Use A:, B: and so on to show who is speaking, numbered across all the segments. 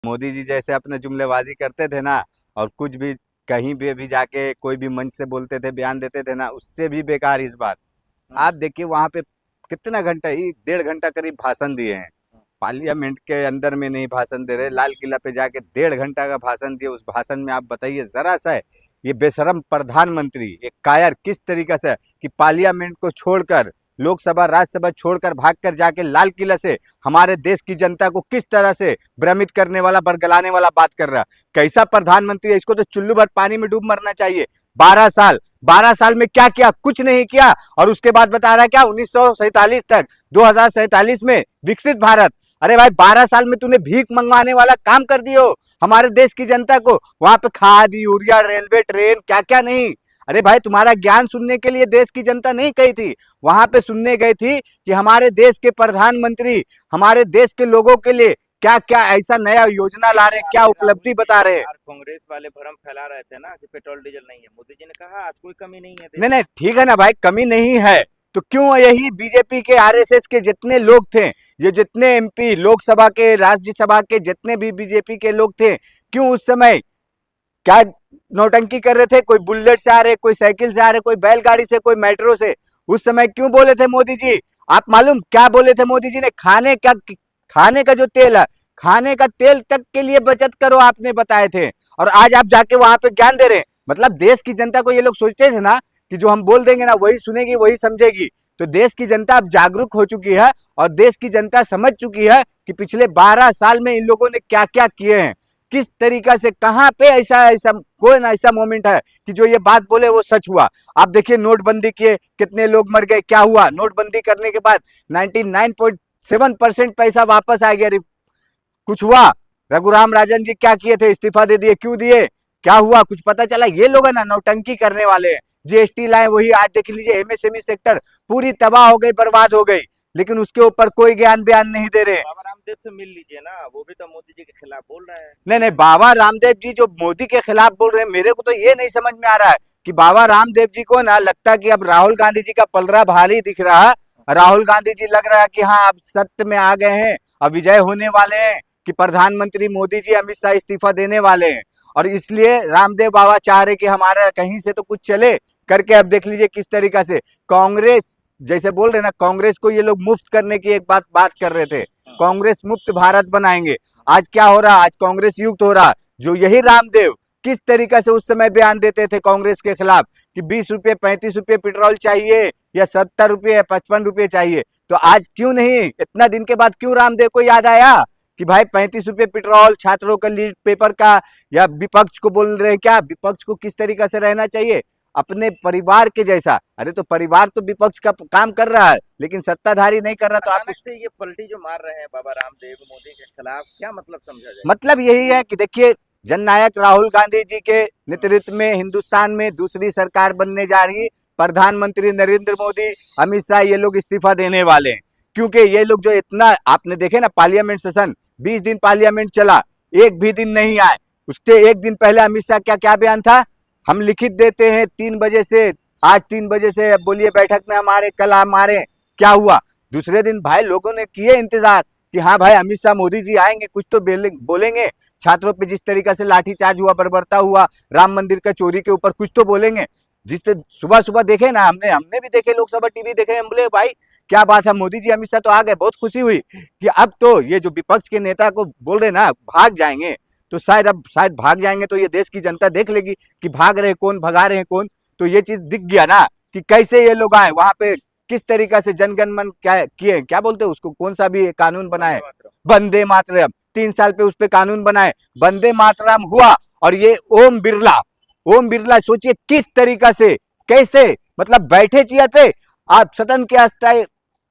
A: मोदी जी जैसे अपने जुमलेबाजी करते थे ना, और कुछ भी कहीं भी जाके कोई भी मंच से बोलते थे, बयान देते थे ना, उससे भी बेकार इस बार।
B: हम्म,
A: आप देखिए वहां पे कितना घंटा ही, 1.5 घंटा करीब भाषण दिए हैं।
B: हम्म,
A: पार्लियामेंट के अंदर में नहीं भाषण दे रहे, लाल किला पे जाके 1.5 घंटा का भाषण दिए। उस भाषण में आप बताइए जरा सा है, ये बेशरम प्रधानमंत्री, एक कायर किस तरीके से कि पार्लियामेंट को छोड़कर, लोकसभा राज्यसभा छोड़कर भागकर जाके लाल किला से हमारे देश की जनता को किस तरह से भ्रमित करने वाला, बरगलाने वाला बात कर रहा। कैसा प्रधानमंत्री है, इसको तो चुल्लू भर पानी में डूब मरना चाहिए। 12 साल, 12 साल में क्या किया? कुछ नहीं किया। और उसके बाद बता रहा है क्या 1947 तक, 2047 में विकसित भारत। अरे भाई 12 साल में तूने भीख मंगवाने वाला काम कर दियो हमारे देश की जनता को। वहां पे खाद, यूरिया, रेलवे, ट्रेन, क्या क्या नहीं। अरे भाई तुम्हारा ज्ञान सुनने के लिए देश की जनता नहीं गई थी, वहां पे सुनने गई थी कि हमारे देश के प्रधानमंत्री हमारे देश के लोगों के लिए क्या क्या ऐसा नया योजना ला रहे हैं, क्या
B: राहुल
A: उपलब्धि
B: जी
A: बता रहे हैं।
B: यार, कांग्रेस वाले भ्रम फैला रहे थे ना कि पेट्रोल डीजल नहीं है। मोदी जी ने कहा आज कोई कमी नहीं है देश
A: नहीं
B: में।
A: नहीं, ठीक है ना भाई, कमी नहीं है। तो क्यों यही बीजेपी के, आरएसएस के जितने लोग थे, ये जितने एमपी, लोकसभा के, राज्यसभा के जितने भी बीजेपी के लोग थे, क्यों उस समय क्या नौटंकी कर रहे थे? कोई बुलेट से आ रहे, कोई साइकिल से आ रहे, कोई बैलगाड़ी से, कोई मेट्रो से। उस समय क्यों बोले थे मोदी जी? आप मालूम क्या बोले थे मोदी जी ने? खाने का जो तेल है, खाने का तेल तक के लिए बचत करो आपने बताए थे। और आज आप जाके वहां पे ज्ञान दे रहे हैं। मतलब देश की जनता को ये लोग सोचते थे ना कि जो हम बोल देंगे ना वही सुनेगी, वही समझेगी। तो देश की जनता अब जागरूक हो चुकी है, और देश की जनता समझ चुकी है कि पिछले 12 साल में इन लोगों ने क्या क्या किए हैं, किस तरीका से, कहां पे ऐसा ऐसा कोई ना ऐसा मोमेंट है कि जो ये बात बोले वो सच हुआ। आप देखिए नोटबंदी किए, कितने लोग मर गए, क्या हुआ? नोटबंदी करने के बाद 99.7% पैसा वापस आ गया। कुछ हुआ? रघुराम राजन जी क्या किए थे? इस्तीफा दे दिए। क्यों दिए? क्या हुआ? कुछ पता चला? ये लोग है ना नौटंकी करने वाले हैं। जीएसटी लाए, वही आज देख लीजिए एमएसएमई सेक्टर पूरी तबाह हो गई, बर्बाद हो गई, लेकिन उसके ऊपर कोई ज्ञान बयान नहीं दे रहे।
B: बाबा रामदेव से मिल लीजिए ना, वो भी तो मोदी जी के खिलाफ बोल रहा है।
A: नहीं नहीं, बाबा रामदेव जी जो मोदी के खिलाफ बोल रहे हैं, मेरे को तो ये नहीं समझ में आ रहा है कि बाबा रामदेव जी को ना लगता कि अब राहुल गांधी जी का पलड़ा भारी दिख रहा है। राहुल गांधी जी लग रहा है कि हाँ अब सत्य में आ गए हैं, अब विजय होने वाले हैं, कि प्रधानमंत्री मोदी जी अमित शाह इस्तीफा देने वाले हैं। और इसलिए रामदेव बाबा चाह रहे कि हमारा कहीं से तो कुछ चले करके। अब देख लीजिए किस तरीका से कांग्रेस, जैसे बोल रहे ना, कांग्रेस को ये लोग मुफ्त करने की एक बात कर रहे थे, कांग्रेस मुक्त भारत बनाएंगे। आज क्या हो रहा? आज कांग्रेस युक्त हो रहा। जो यही रामदेव किस तरीके से उस समय बयान देते थे कांग्रेस के खिलाफ कि 20 रुपये 35 रुपये पेट्रोल चाहिए, या 70 रुपये या 55 रुपये चाहिए, तो आज क्यों नहीं, इतना दिन के बाद क्यों रामदेव को याद आया कि भाई 35 रुपये पेट्रोल, छात्रों का लीड पेपर का? या विपक्ष को बोल रहे हैं क्या? विपक्ष को किस तरीके से रहना चाहिए? अपने परिवार के जैसा। अरे तो परिवार तो विपक्ष का काम कर रहा है, लेकिन सत्ताधारी नहीं कर रहा, तो आप
B: अचानक से ये पलटी जो मार रहे हैं बाबा रामदेव मोदी के खिलाफ, क्या मतलब समझा जाए इसका?
A: मतलब यही है कि देखिए, जननायक राहुल गांधी जी के नेतृत्व में हिंदुस्तान में दूसरी सरकार बनने जा रही है। प्रधानमंत्री नरेंद्र मोदी, अमित शाह, ये लोग इस्तीफा देने वाले हैं। क्योंकि ये लोग जो इतना, आपने देखे ना पार्लियामेंट सेशन, 20 दिन पार्लियामेंट चला, एक भी दिन नहीं आए। उसके एक दिन पहले अमित शाह क्या क्या बयान था? हम लिखित देते हैं 3 बजे से, आज 3 बजे से बोलिए बैठक में हमारे, कल हमारे। क्या हुआ? दूसरे दिन भाई लोगों ने किए इंतजार कि हाँ भाई अमित शाह मोदी जी आएंगे, कुछ तो बोलेंगे। छात्रों पे जिस तरीके से लाठीचार्ज हुआ, बर्बरता हुआ, राम मंदिर का चोरी के ऊपर कुछ तो बोलेंगे। जिस सुबह सुबह देखे ना, हमने हमने भी देखे, लोकसभा टीवी देखे, हम बोले भाई क्या बात है, मोदी जी अमित शाह तो आ गए। बहुत खुशी हुई कि अब तो ये जो विपक्ष के नेता को बोल रहे ना भाग जाएंगे, तो शायद अब शायद भाग जाएंगे तो ये देश की जनता देख लेगी कि भाग रहे कौन, भगा रहे कौन। तो ये चीज दिख गया ना कि कैसे ये लोग आए वहां पे, किस तरीका से जनगण मन क्या किए, क्या बोलते हैं उसको, कौन सा भी कानून बनाए, वंदे मातरम। 3 साल पे उस पे कानून बनाए, वंदे मातरम हुआ। और ये ओम बिरला सोचिए किस तरीका से, कैसे, मतलब बैठे चेयर पे, आप सदन के अस्थायी।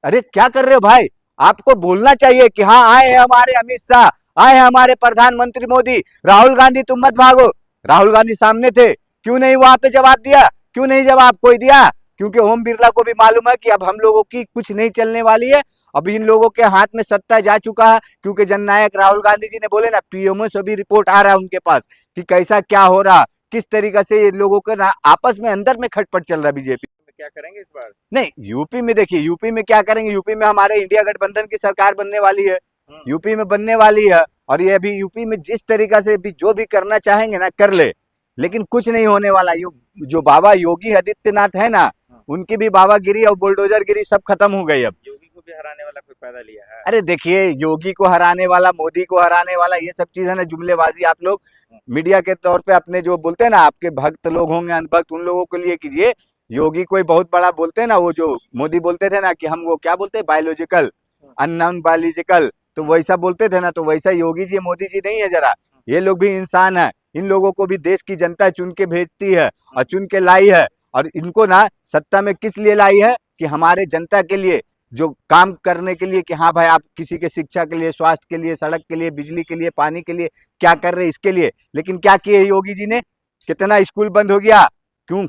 A: अरे क्या कर रहे हो भाई? आपको बोलना चाहिए कि हाँ आए हैं हमारे अमित शाह, आए हैं हमारे प्रधानमंत्री मोदी। राहुल गांधी तुम मत भागो। राहुल गांधी सामने थे, क्यों नहीं वहां पे जवाब दिया? क्यों नहीं जवाब कोई दिया? क्योंकि ओम बिरला को भी मालूम है कि अब हम लोगों की कुछ नहीं चलने वाली है। अब इन लोगों के हाथ में सत्ता जा चुका है, क्योंकि जननायक राहुल गांधी जी ने बोले ना, पीएमओ से भी रिपोर्ट आ रहा है उनके पास कि कैसा क्या हो रहा, किस तरीके से ये लोगों का ना आपस में अंदर में खटपट चल रहा है बीजेपी।
B: क्या करेंगे इस बार?
A: नहीं, यूपी में देखिए, यूपी में क्या करेंगे? यूपी में हमारे इंडिया गठबंधन की सरकार बनने वाली है,
B: हम्म,
A: यूपी में बनने वाली है। और ये अभी यूपी में जिस तरीका से भी जो भी करना चाहेंगे ना कर ले, लेकिन कुछ नहीं होने वाला। जो बाबा योगी आदित्यनाथ है ना, उनकी भी बाबागिरी और बुलडोजरगिरी सब खत्म हो गई अब।
B: योगी को भी हराने वाला कोई पैदा लिया है?
A: अरे देखिए, योगी को हराने वाला, मोदी को हराने वाला, ये सब चीज है ना जुमलेबाजी। आप लोग मीडिया के तौर पे अपने जो बोलते हैं ना, आपके भक्त लोग होंगे अनभक्त, उन लोगों के लिए कीजिए। योगी कोई बहुत बड़ा बोलते हैं ना, वो जो मोदी बोलते थे ना कि हम वो क्या बोलते हैं, बायोलॉजिकल, अननोन बायोलॉजिकल, तो वैसा बोलते थे ना, तो वैसा योगी जी मोदी जी नहीं है जरा। ये लोग भी इंसान है, इन लोगों को भी देश की जनता चुन के भेजती है और चुन के लाई है। और इनको ना सत्ता में किस लिए लाई है कि हमारे जनता के लिए जो काम करने के लिए, कि हाँ भाई आप किसी के शिक्षा के लिए, स्वास्थ्य के लिए, सड़क के लिए, बिजली के लिए, पानी के लिए क्या कर रहे हैं, इसके लिए। लेकिन क्या किए योगी जी ने? कितना स्कूल बंद हो गया, क्यों?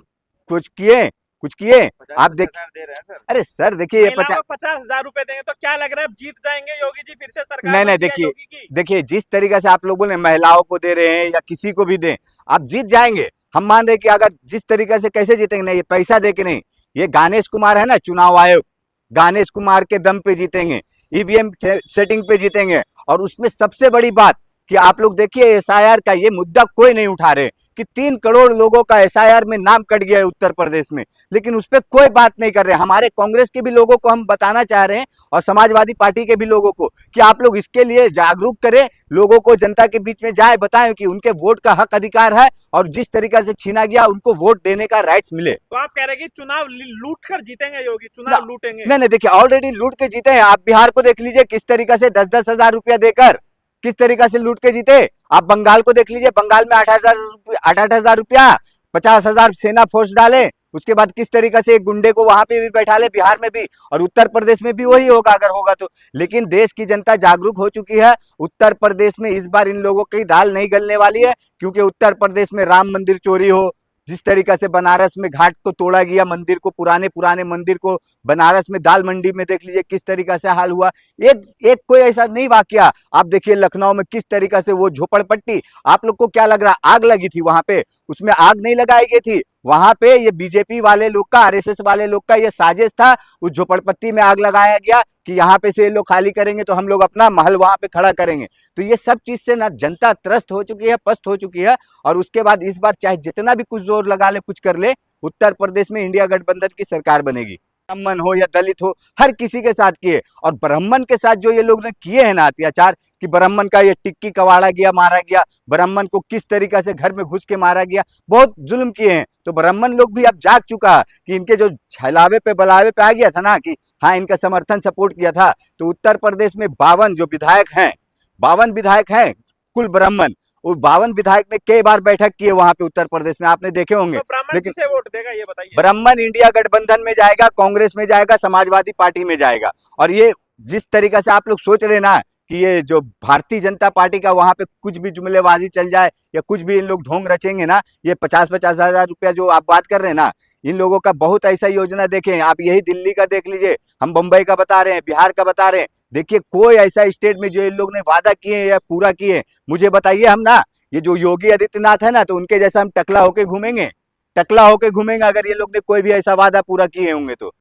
A: कुछ किए? कुछ किए? आप देख,
B: 50,000 दे रहे हैं सर।
A: अरे सर देखिए, ये
C: 50,000 रुपए देंगे तो क्या लग रहा है, अब जीत जाएंगे योगी जी फिर से सरकार
A: नहीं
C: बनती है
A: देखिए,
C: योगी की?
A: देखिए जिस तरीके से आप लोग बोले महिलाओं को दे रहे हैं या किसी को भी दें, आप जीत जाएंगे। हम मान रहे कि अगर जिस तरीके से कैसे जीतेंगे, नहीं ये पैसा दे के नहीं, ये गणेश कुमार है ना चुनाव आयोग, गणेश कुमार के दम पे जीतेंगे, ईवीएम सेटिंग पे जीतेंगे। और उसमें सबसे बड़ी बात कि आप लोग देखिए एसआईआर का ये मुद्दा कोई नहीं उठा रहे कि 3 करोड़ लोगों का एसआईआर में नाम कट गया है उत्तर प्रदेश में, लेकिन उस पर कोई बात नहीं कर रहे। हमारे कांग्रेस के भी लोगों को हम बताना चाह रहे हैं और समाजवादी पार्टी के भी लोगों को कि आप लोग इसके लिए जागरूक करें, लोगों को जनता के बीच में जाए, बताएं कि उनके वोट का हक अधिकार है और जिस तरीका से छीना गया उनको वोट देने का राइट्स मिले।
C: तो आप कह रहे हैं कि चुनाव लूट कर जीतेंगे योगी, चुनाव लूटेंगे?
A: नहीं देखिए, ऑलरेडी लूट के जीते हैं। आप बिहार को देख लीजिए किस तरीका से 10-10 हजार रुपया देकर किस तरीका से लूट के जीते। आप बंगाल को देख लीजिए, बंगाल में 8,000 रुपया, 50,000 सेना फोर्स डाले, उसके बाद किस तरीका से एक गुंडे को वहां पे भी बैठा ले, बिहार में भी, और उत्तर प्रदेश में भी वही होगा अगर होगा तो। लेकिन देश की जनता जागरूक हो चुकी है। उत्तर प्रदेश में इस बार इन लोगों की दाल नहीं गलने वाली है, क्योंकि उत्तर प्रदेश में राम मंदिर चोरी हो, जिस तरीका से बनारस में घाट को तोड़ा गया, मंदिर को, पुराने मंदिर को, बनारस में दाल मंडी में देख लीजिए किस तरीका से हाल हुआ। एक कोई ऐसा नहीं वाकया। आप देखिए लखनऊ में किस तरीका से वो झोपड़पट्टी, आप लोग को क्या लग रहा आग लगी थी वहां पे? उसमें आग नहीं लगाई गई थी, वहां पे ये बीजेपी वाले लोग का, आरएसएस वाले लोग का ये साजिश था। उस झोपड़पट्टी में आग लगाया गया कि यहाँ पे से ये लोग खाली करेंगे तो हम लोग अपना महल वहां पे खड़ा करेंगे। तो ये सब चीज से ना जनता त्रस्त हो चुकी है, पस्त हो चुकी है। और उसके बाद इस बार चाहे जितना भी कुछ जोर लगा ले, कुछ कर ले, उत्तर प्रदेश में इंडिया गठबंधन की सरकार बनेगी। ब्राह्मण हो या दलित हो, हर किसी के साथ किए। और ब्राह्मण के साथ जो ये लोग ने किए हैं ना अत्याचार, कि ब्राह्मण का ये टिक्की कवाड़ा गया, मारा गया, ब्राह्मण को किस तरीका से घर में घुस के मारा गया, बहुत जुल्म किए हैं। तो ब्राह्मण लोग भी अब जाग चुका है कि इनके जो छलावे पे बलावे पे आ गया था ना, कि हाँ इनका समर्थन सपोर्ट किया था। तो उत्तर प्रदेश में 52 जो विधायक हैं, 52 विधायक हैं कुल ब्राह्मण, और 52 विधायक ने कई बार बैठक की है वहां पे उत्तर प्रदेश में, आपने देखे होंगे।
C: तो ब्राह्मण
A: लेकिन
C: किसे वोट देगा ये बताइए?
A: ब्राह्मण इंडिया गठबंधन में जाएगा, कांग्रेस में जाएगा, समाजवादी पार्टी में जाएगा। और ये जिस तरीका से आप लोग सोच रहे ना कि ये जो भारतीय जनता पार्टी का वहां पे कुछ भी जुमलेबाजी चल जाए या कुछ भी इन लोग ढोंग रचेंगे ना, ये 50-50 हजार रुपया जो आप बात कर रहे हैं ना, इन लोगों का बहुत ऐसा योजना देखें आप। यही दिल्ली का देख लीजिए, हम बंबई का बता रहे हैं, बिहार का बता रहे हैं। देखिए कोई ऐसा स्टेट में जो इन लोग ने वादा किए या पूरा किए, मुझे बताइए। हम ना ये जो योगी आदित्यनाथ है ना, तो उनके जैसा हम टकला होके घूमेंगे, टकला होके घूमेंगे अगर ये लोग ने कोई भी ऐसा वादा पूरा किए होंगे तो।